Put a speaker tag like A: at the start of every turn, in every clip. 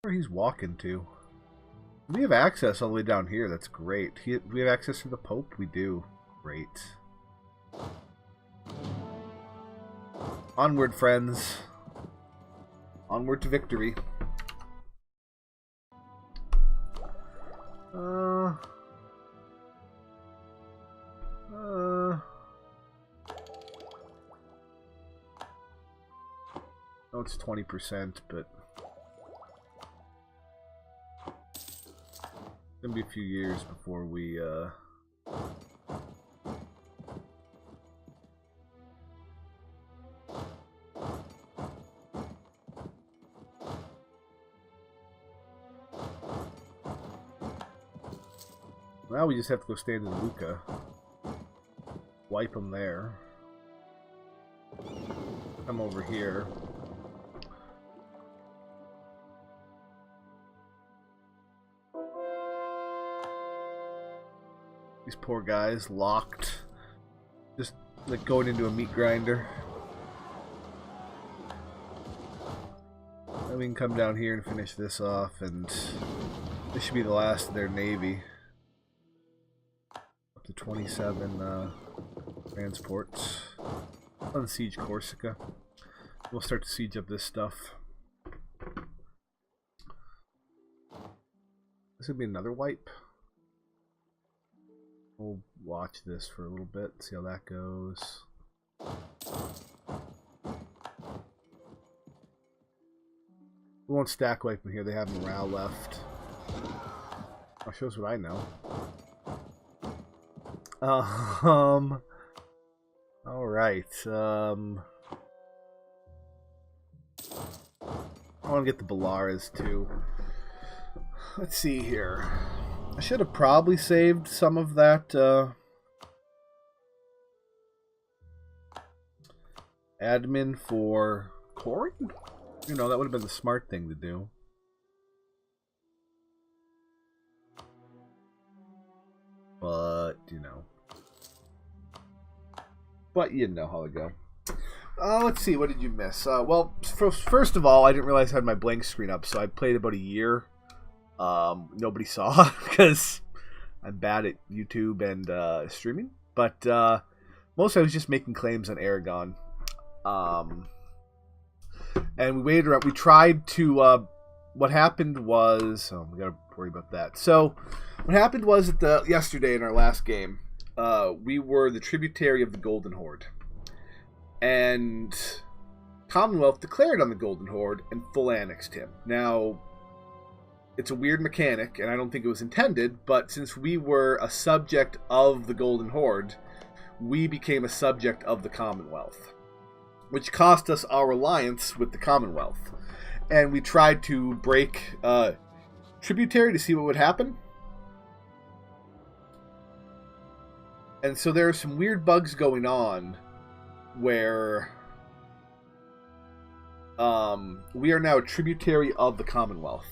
A: Where he's walking to. We have access all the way down here. That's great. We have access to the Pope? We do. Great. Onward, friends. Onward to victory. Oh, it's 20%, but it's gonna be a few years before we now we just have to go stand in Lucca. Wipe them there. Come over here. These poor guys locked. Just like going into a meat grinder. Then we can come down here and finish this off, and this should be the last of their navy. Up to 27 transports. Unsiege Corsica. We'll start to siege up this stuff. This would be another wipe. We'll watch this for a little bit, see how that goes. We won't stack wipe them here, they have morale left. Oh, shows what I know. Alright, I want to get the Bellaras too. Let's see here. I should have probably saved some of that admin for Corin. You know, that would have been the smart thing to do. But, you know. But you know how it go. Let's see, what did you miss? Well, first of all, I didn't realize I had my blank screen up, so I played about a year. Nobody saw because I'm bad at YouTube and streaming. But mostly I was just making claims on Aragon. And we waited around. We tried to. What happened was, we gotta worry about that. So what happened was that yesterday in our last game, we were the tributary of the Golden Horde, and Commonwealth declared on the Golden Horde and full annexed him. Now, it's a weird mechanic, and I don't think it was intended, but since we were a subject of the Golden Horde, we became a subject of the Commonwealth, which cost us our alliance with the Commonwealth. And we tried to break tributary to see what would happen. And so there are some weird bugs going on where we are now a tributary of the Commonwealth.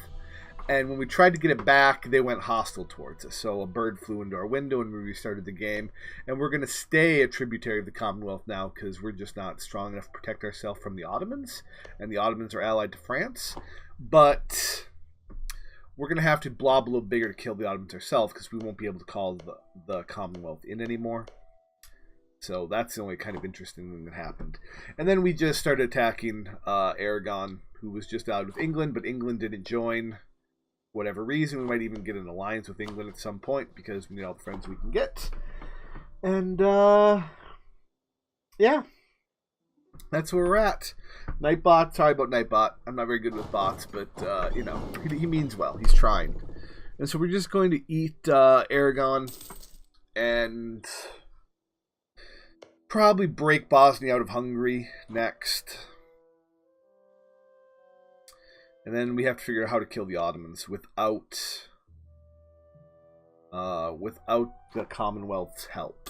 A: And when we tried to get it back, they went hostile towards us. So a bird flew into our window and we restarted the game. And we're going to stay a tributary of the Commonwealth now because we're just not strong enough to protect ourselves from the Ottomans. And the Ottomans are allied to France. But we're going to have to blob a little bigger to kill the Ottomans ourselves because we won't be able to call the Commonwealth in anymore. So that's the only kind of interesting thing that happened. And then we just started attacking Aragon, who was just out with England, but England didn't join. Whatever reason, we might even get an alliance with England at some point because we need all the friends we can get. And yeah, that's where we're at. Nightbot, sorry about Nightbot. I'm not very good with bots, but you know, he means well. He's trying. And so we're just going to eat Aragon and probably break Bosnia out of Hungary next. And then we have to figure out how to kill the Ottomans without the Commonwealth's help.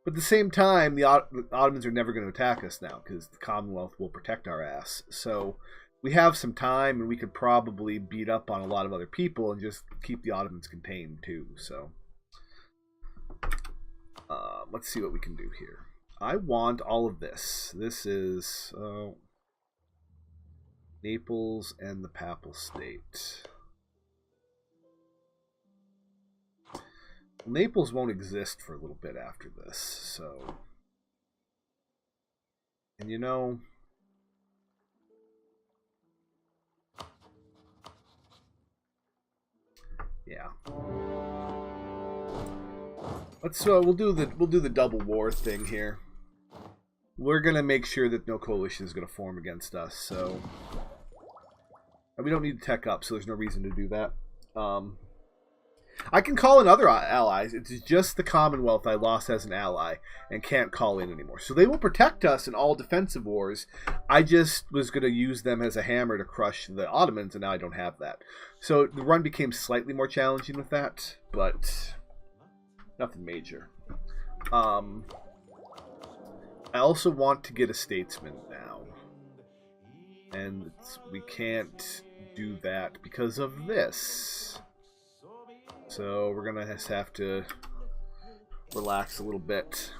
A: But at the same time, the Ottomans are never going to attack us now because the Commonwealth will protect our ass. So we have some time, and we could probably beat up on a lot of other people and just keep the Ottomans contained too. So let's see what we can do here. I want all of this. This is Naples and the Papal State. Naples won't exist for a little bit after this, so... And you know... Yeah. Let's we'll do the double war thing here. We're gonna make sure that no coalition is gonna form against us, so... And we don't need to tech up, so there's no reason to do that. I can call in other allies. It's just the Commonwealth I lost as an ally and can't call in anymore. So they will protect us in all defensive wars. I just was going to use them as a hammer to crush the Ottomans, and now I don't have that. So the run became slightly more challenging with that, but nothing major. I also want to get a statesman now. And we can't do that because of this. So we're going to just have to relax a little bit.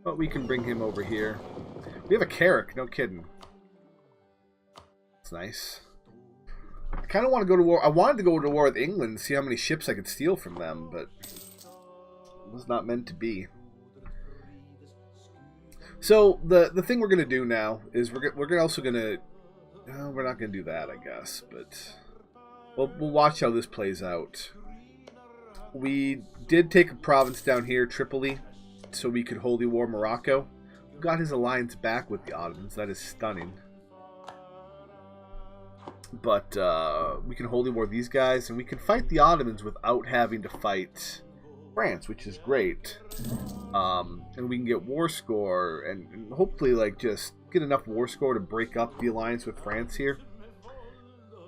A: But we can bring him over here. We have a Carrack, no kidding. It's nice. I kind of want to go to war. I wanted to go to war with England, see how many ships I could steal from them, but it was not meant to be. So the thing we're going to do now is we're also going to... we're not going to do that, I guess, but we'll watch how this plays out. We did take a province down here, Tripoli, so we could holy war Morocco. We got his alliance back with the Ottomans. That is stunning. But we can holy war these guys, and we can fight the Ottomans without having to fight France, which is great. And we can get war score and hopefully like just get enough war score to break up the alliance with France here,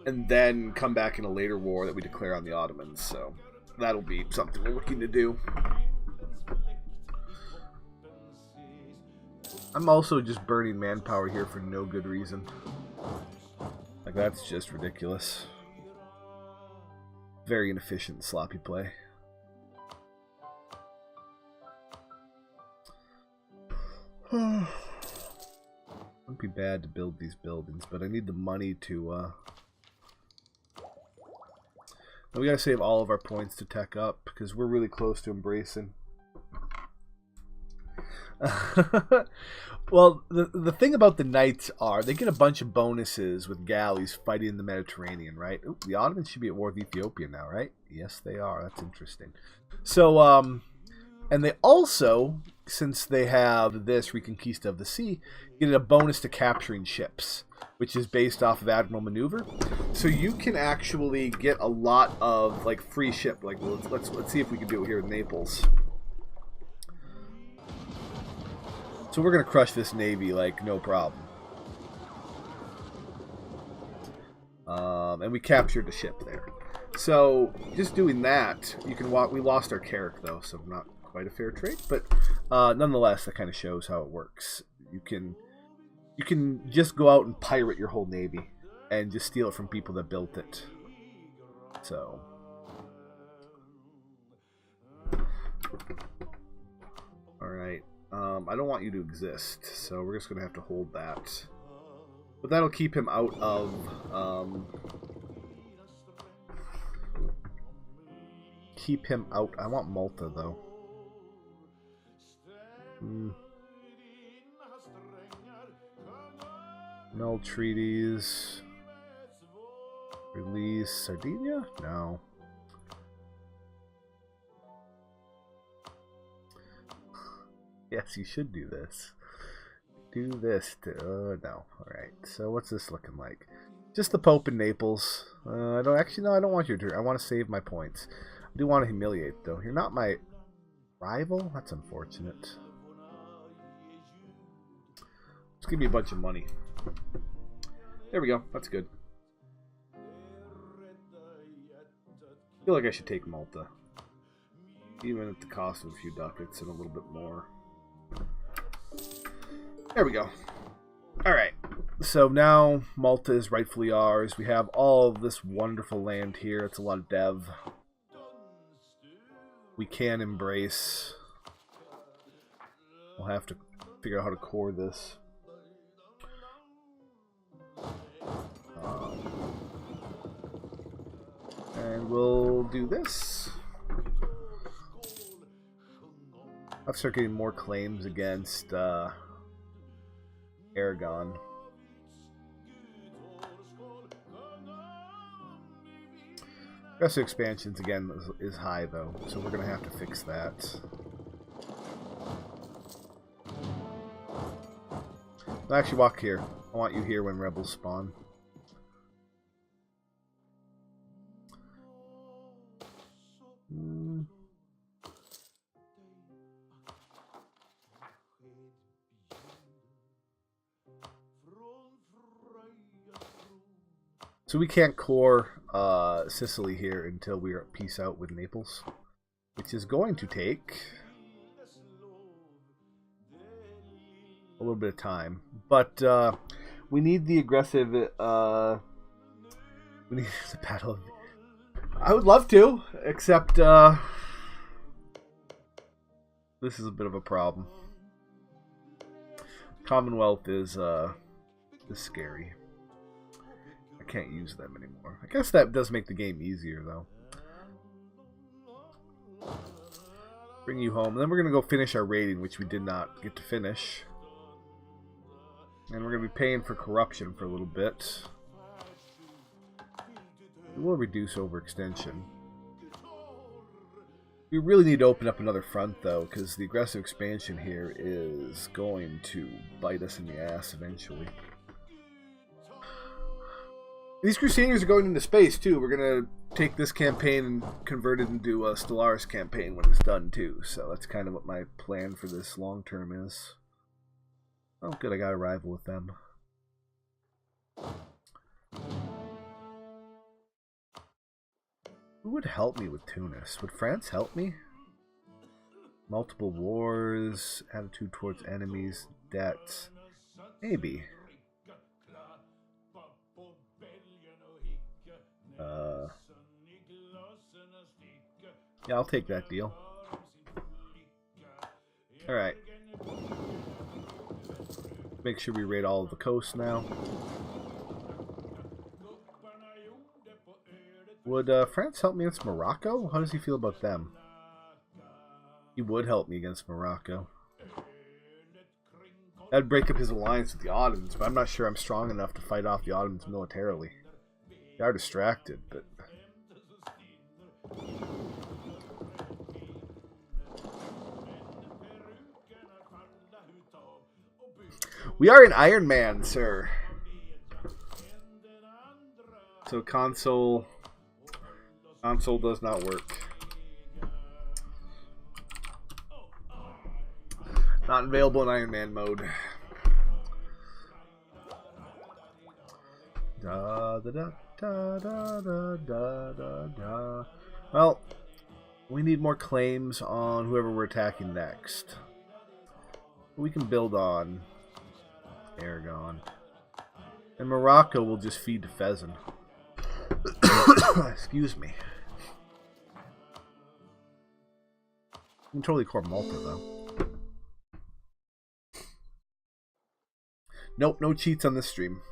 A: and then come back in a later war that we declare on the Ottomans. So that'll be something we're looking to do. I'm also just burning manpower here for no good reason. Like, that's just ridiculous. Very inefficient, sloppy play. Wouldn't be bad to build these buildings, but I need the money to, we gotta save all of our points to tech up, because we're really close to embracing. Well, the thing about the Knights are, they get a bunch of bonuses with galleys fighting in the Mediterranean, right? Ooh, the Ottomans should be at war with Ethiopia now, right? Yes, they are. That's interesting. So, and they also, since they have this Reconquista of the Sea, get a bonus to capturing ships, which is based off of Admiral Maneuver. So you can actually get a lot of like free ship. Like let's see if we can do it here in Naples. So we're gonna crush this navy like no problem. And we captured the ship there. So just doing that, you can walk. We lost our Carrack though, so not quite a fair trade, but nonetheless, that kind of shows how it works. You can just go out and pirate your whole navy and just steal it from people that built it. So all right. I don't want you to exist, so we're just going to have to hold that. But that'll keep him out of... keep him out. I want Malta, though. Null treaties. Release Sardinia? No. Yes, you should do this. Do this to... no. Alright, so what's this looking like? Just the Pope in Naples. I don't want your turn. I want to save my points. I do want to humiliate, though. You're not my rival? That's unfortunate. Just give me a bunch of money. There we go. That's good. I feel like I should take Malta. Even at the cost of a few ducats and a little bit more. There we go. Alright. So now Malta is rightfully ours. We have all of this wonderful land here. It's a lot of dev. We can embrace. We'll have to figure out how to core this. And we'll do this. I've started getting more claims against Aragon. Aggressive expansions again is high though, so we're gonna have to fix that. I'll actually walk here. I want you here when rebels spawn. So we can't core Sicily here until we are at peace out with Naples, which is going to take a little bit of time. But we need the aggressive. We need the battle. I would love to, except this is a bit of a problem. Commonwealth is scary. I can't use them anymore. I guess that does make the game easier, though. Bring you home. And then we're going to go finish our raiding, which we did not get to finish. And we're going to be paying for corruption for a little bit. We will reduce overextension. We really need to open up another front, though, because the aggressive expansion here is going to bite us in the ass eventually. These Crusaders are going into space, too. We're going to take this campaign and convert it into a Stellaris campaign when it's done, too. So that's kind of what my plan for this long term is. Oh, good, I got a rival with them. Who would help me with Tunis? Would France help me? Multiple wars, attitude towards enemies, debts. Maybe. Yeah, I'll take that deal. Alright. Make sure we raid all of the coast now. Would France help me against Morocco? How does he feel about them? He would help me against Morocco. That'd break up his alliance with the Ottomans, but I'm not sure I'm strong enough to fight off the Ottomans militarily. They are distracted, but... We are in Iron Man, sir. So console does not work. Not available in Iron Man mode. Da da da da da da da da. Well, we need more claims on whoever we're attacking next. We can build on Aragon. And Morocco will just feed to Fezzen. Excuse me. You can totally core Malta, though. Nope, no cheats on this stream.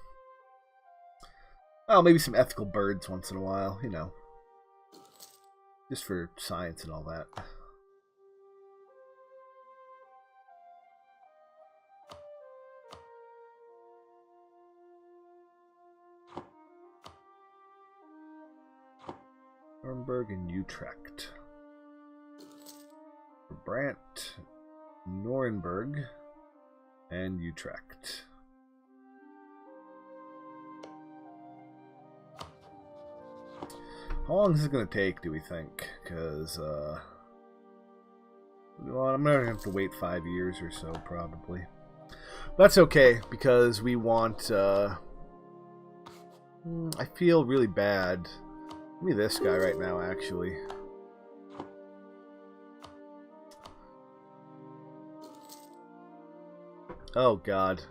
A: Well, maybe some ethical birds once in a while, you know. Just for science and all that. Nuremberg and Utrecht. Brant, Nuremberg, and Utrecht. How long is this going to take, do we think? Because, well, I'm going to have to wait 5 years or so, probably. That's okay, because we want, I feel really bad. Give me this guy right now, actually. Oh, God.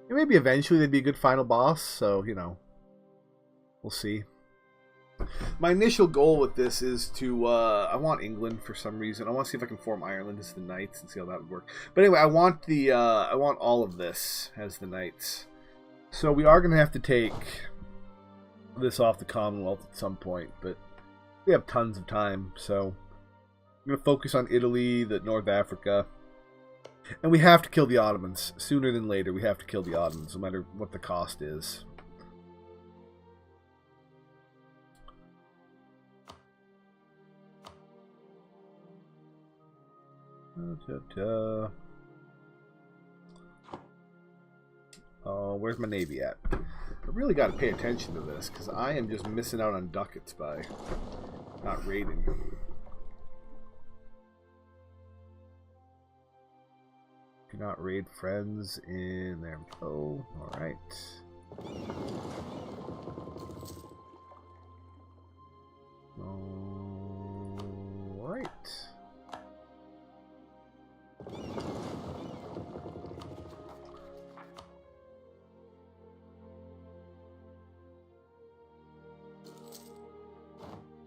A: Maybe eventually they'd be a good final boss, so, you know. We'll see. My initial goal with this is to, I want England for some reason. I want to see if I can form Ireland as the Knights and see how that would work. But anyway, I want all of this as the Knights. So we are going to have to take this off the Commonwealth at some point, but we have tons of time, so I'm going to focus on Italy, North Africa, and we have to kill the Ottomans. Sooner than later, we have to kill the Ottomans, no matter what the cost is. Oh, where's my navy at? I really got to pay attention to this, because I am just missing out on ducats by not raiding. Cannot raid friends in there. Oh, alright. Alright.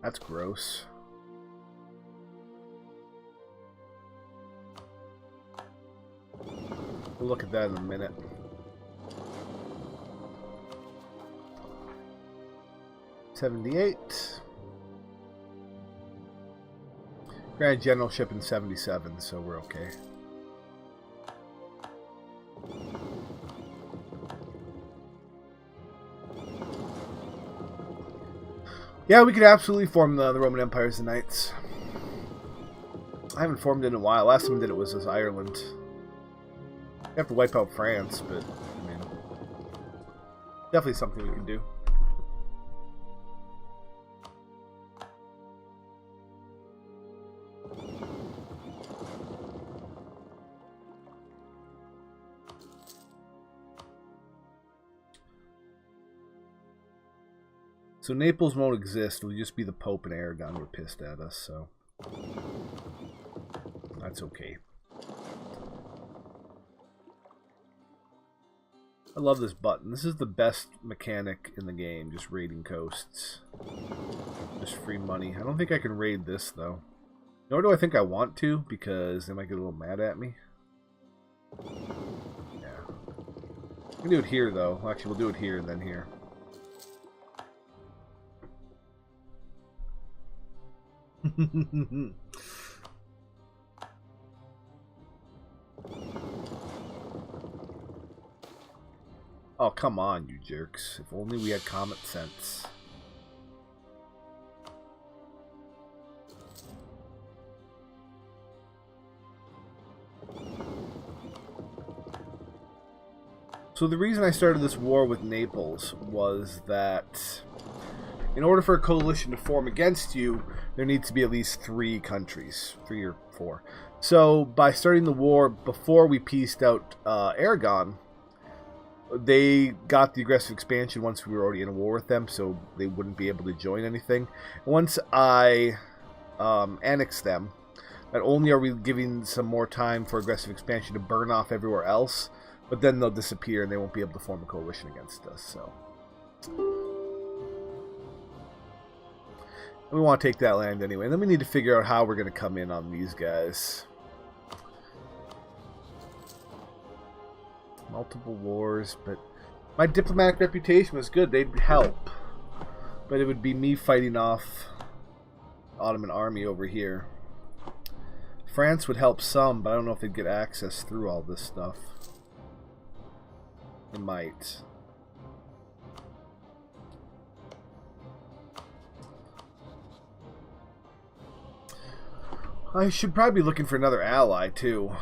A: That's gross. We'll look at that in a minute. $78. Grand Generalship in 77, so we're okay. Yeah, we could absolutely form the Roman Empire as the Knights. I haven't formed it in a while. Last time I did it was as Ireland. You have to wipe out France, but, I mean, definitely something we can do. So Naples won't exist. It'll just be the Pope and Aragon who are pissed at us, so that's okay. I love this button. This is the best mechanic in the game, just raiding coasts. Just free money. I don't think I can raid this, though. Nor do I think I want to, because they might get a little mad at me. Yeah. We can do it here, though. Actually, we'll do it here and then here. Oh, come on, you jerks. If only we had common sense. So the reason I started this war with Naples was that in order for a coalition to form against you, there needs to be at least 3 countries. 3 or 4. So by starting the war before we pieced out Aragon, they got the aggressive expansion once we were already in a war with them, so they wouldn't be able to join anything. Once I annexed them, not only are we giving some more time for aggressive expansion to burn off everywhere else, but then they'll disappear and they won't be able to form a coalition against us. So we want to take that land anyway. And then we need to figure out how we're going to come in on these guys. Multiple wars, but my diplomatic reputation was good. They'd help. But it would be me fighting off the Ottoman army over here. France would help some, but I don't know if they'd get access through all this stuff. They might. I should probably be looking for another ally, too.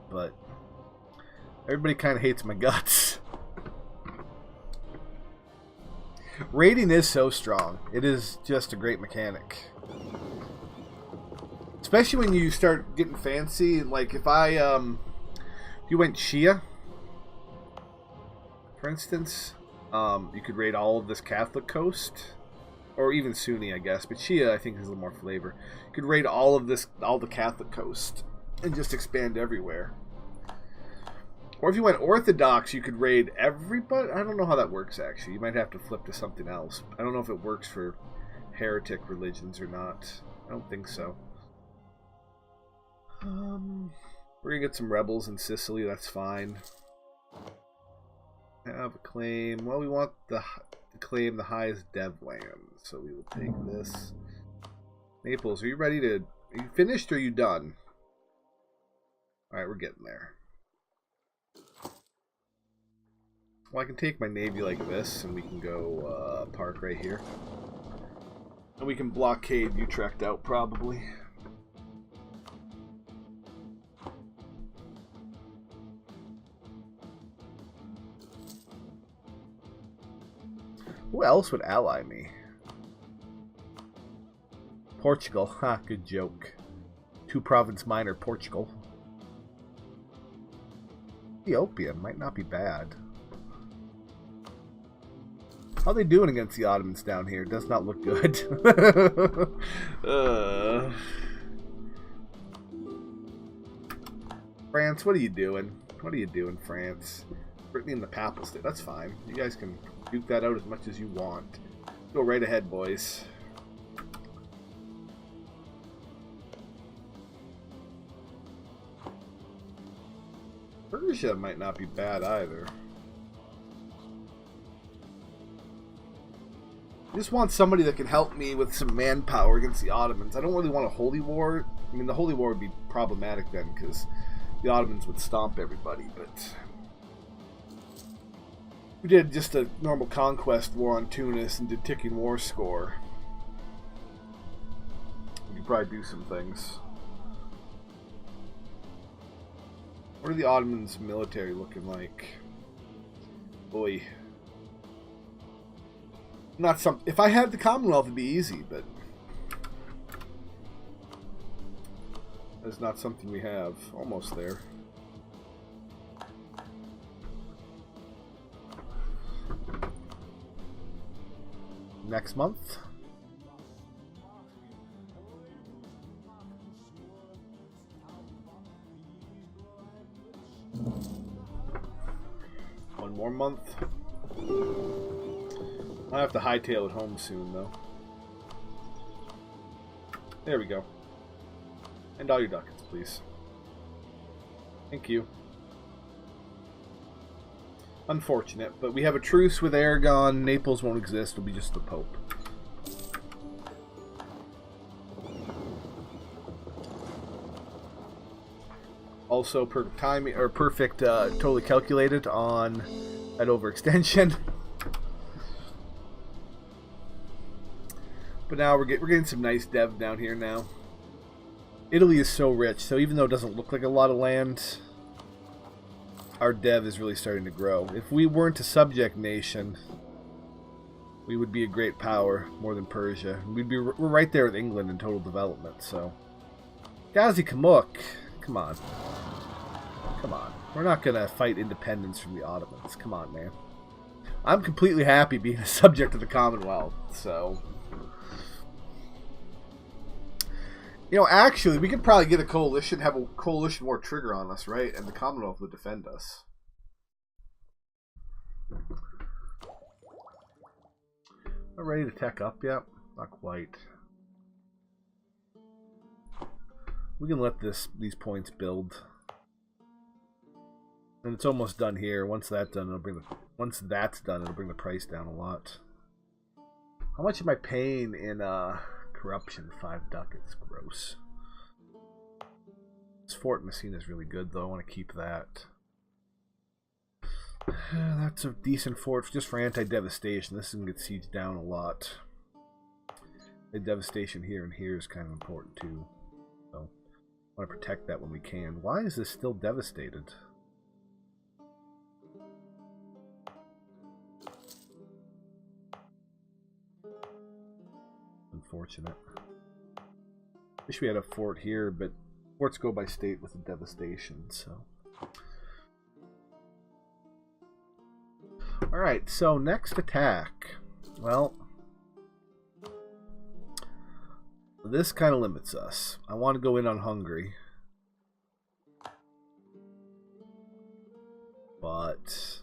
A: But everybody kind of hates my guts. Raiding is so strong. It is just a great mechanic. Especially when you start getting fancy. Like if you went Shia, for instance, you could raid all of this Catholic coast. Or even Sunni, I guess. But Shia, I think, has a little more flavor. You could raid all of this, all the Catholic coast. And just expand everywhere. Or if you went Orthodox, you could raid everybody. I don't know how that works, actually. You might have to flip to something else. I don't know if it works for heretic religions or not. I don't think so. We're going to get some rebels in Sicily. That's fine. Have a claim. Well, we want to claim the highest dev land. So we will take this. Naples, are you ready to... Are you finished or are you done? Alright, we're getting there. Well, I can take my navy like this, and we can go park right here. And we can blockade Utrecht out, probably. Who else would ally me? Portugal. Ha, good joke. 2 province minor, Portugal. Ethiopia might not be bad. How are they doing against the Ottomans down here? Does not look good. France, what are you doing? What are you doing, France? Brittany and the Papal State. That's fine. You guys can duke that out as much as you want. Go right ahead, boys. Persia might not be bad either. I just want somebody that can help me with some manpower against the Ottomans. I don't really want a holy war. I mean, the holy war would be problematic then because the Ottomans would stomp everybody, but we did just a normal conquest war on Tunis and did ticking war score. We could probably do some things. What are the Ottomans' military looking like? Boy. Not some. If I had the Commonwealth, it'd be easy, but that's not something we have. Almost there. Next month. One more month. I have to hightail it home soon, though. There we go. And all your ducats, please. Thank you. Unfortunate, but we have a truce with Aragon. Naples won't exist. It'll be just the Pope. Also, perfect timing, or perfect, totally calculated on that overextension. But now we're getting some nice dev down here now. Italy is so rich, so even though it doesn't look like a lot of land, our dev is really starting to grow. If we weren't a subject nation, we would be a great power, more than Persia. We're right there with England in total development, so. Ghazi Kamuk, come on. Come on. We're not going to fight independence from the Ottomans. Come on, man. I'm completely happy being a subject of the Commonwealth, so. You know, actually, we could probably get a coalition, have a coalition war trigger on us, right? And the Commonwealth would defend us. Not ready to tech up yet? Not quite. We can let these points build. And it's almost done here. Once that's done, it'll bring the price down a lot. How much am I paying in corruption? 5 ducats. Gross. This Fort Messina is really good, though. I want to keep that. That's a decent fort just for anti-devastation. This is going to get sieged down a lot. The devastation here and here is kind of important, too. So, I want to protect that when we can. Why is this still devastated? Unfortunate. Wish we had a fort here, but forts go by state with the devastation, so. Alright, so next attack. Well, this kind of limits us. I want to go in on Hungary. but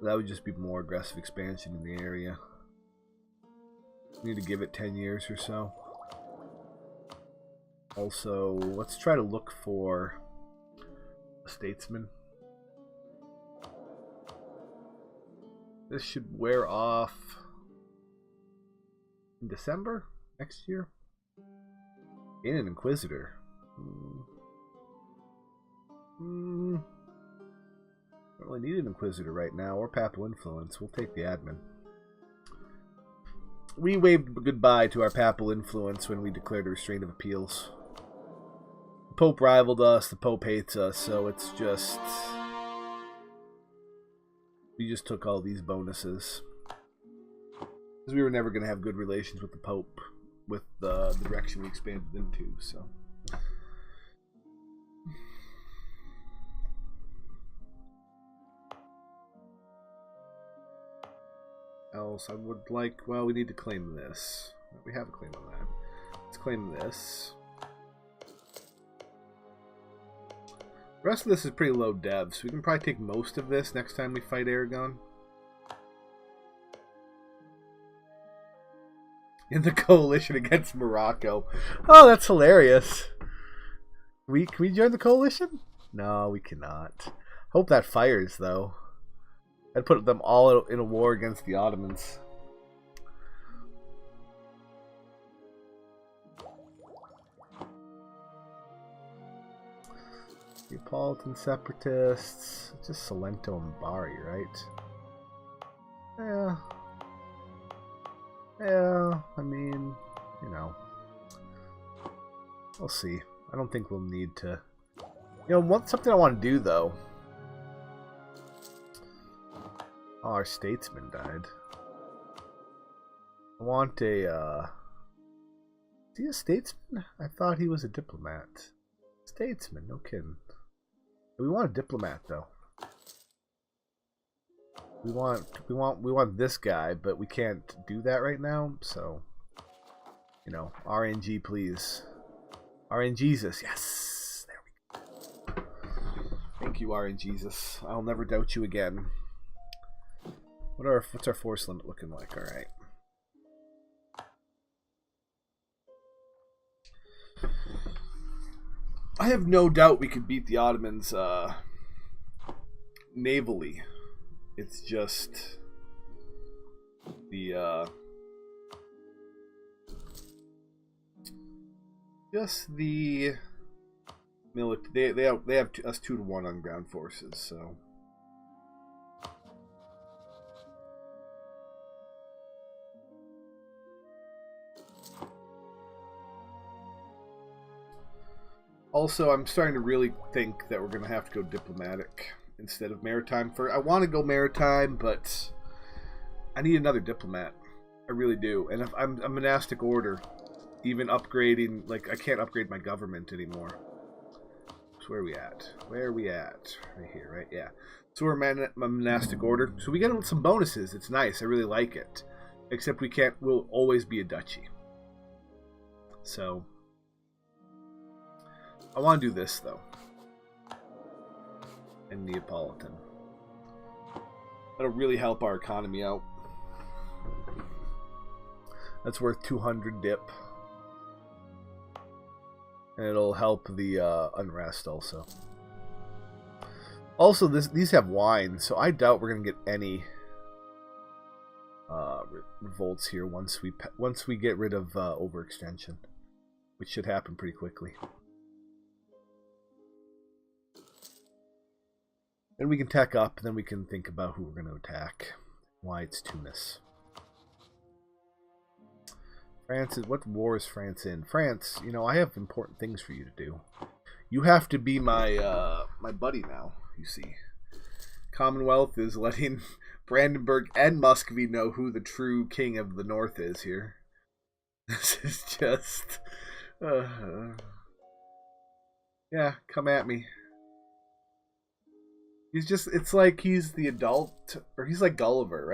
A: that would just be more aggressive expansion in the area. We need to give it 10 years or so. Also, let's try to look for a statesman. This should wear off in December next year. In an Inquisitor. Don't really need an Inquisitor right now, or Papal Influence. We'll take the admin. We waved goodbye to our Papal Influence when we declared a restraint of appeals. The Pope rivaled us, the Pope hates us, so it's just... we just took all these bonuses. Because we were never going to have good relations with the Pope, with the direction we expanded into, so... Else I would like, well, we need to claim this. We have a claim on that. Let's claim this. The rest of this is pretty low dev, so we can probably take most of this next time we fight Aragon. In the coalition against Morocco. Oh, that's hilarious. Can we join the coalition? No, we cannot. Hope that fires, though. I'd put them all in a war against the Ottomans. Neapolitan separatists. Just Salento and Bari, right? Yeah. Yeah, I mean, you know. We'll see. I don't think we'll need to... You know, something I want to do, though. Oh, our statesman died. I want a, is he a statesman? I thought he was a diplomat. Statesman, no kidding. We want a diplomat, though. We want this guy, but we can't do that right now, so... You know, RNG, please. RNGesus, yes! There we go. Thank you, RNGesus. I'll never doubt you again. What's our force limit looking like? All right. I have no doubt we could beat the Ottomans navally. It's just the military. They have us 2-to-1 on ground forces, so. Also, I'm starting to really think that we're going to have to go diplomatic instead of maritime. I want to go maritime, but I need another diplomat. I really do. And if I'm a monastic order, even upgrading, like, I can't upgrade my government anymore. So where are we at? Where are we at? Right here, right? Yeah. So we're a monastic order. So we get some bonuses. It's nice. I really like it. Except we'll always be a duchy. So... I want to do this, though. And Neapolitan. That'll really help our economy out. That's worth 200 dip. And it'll help the unrest also. Also, these have wine, so I doubt we're going to get any revolts here once we get rid of overextension. Which should happen pretty quickly. Then we can tech up, and then we can think about who we're going to attack. Why it's Tunis. France is... What war is France in? France, you know, I have important things for you to do. You have to be my my buddy now, you see. Commonwealth is letting Brandenburg and Muscovy know who the true king of the north is here. This is just... yeah, come at me. He's just, it's like he's the adult, or he's like Gulliver, right?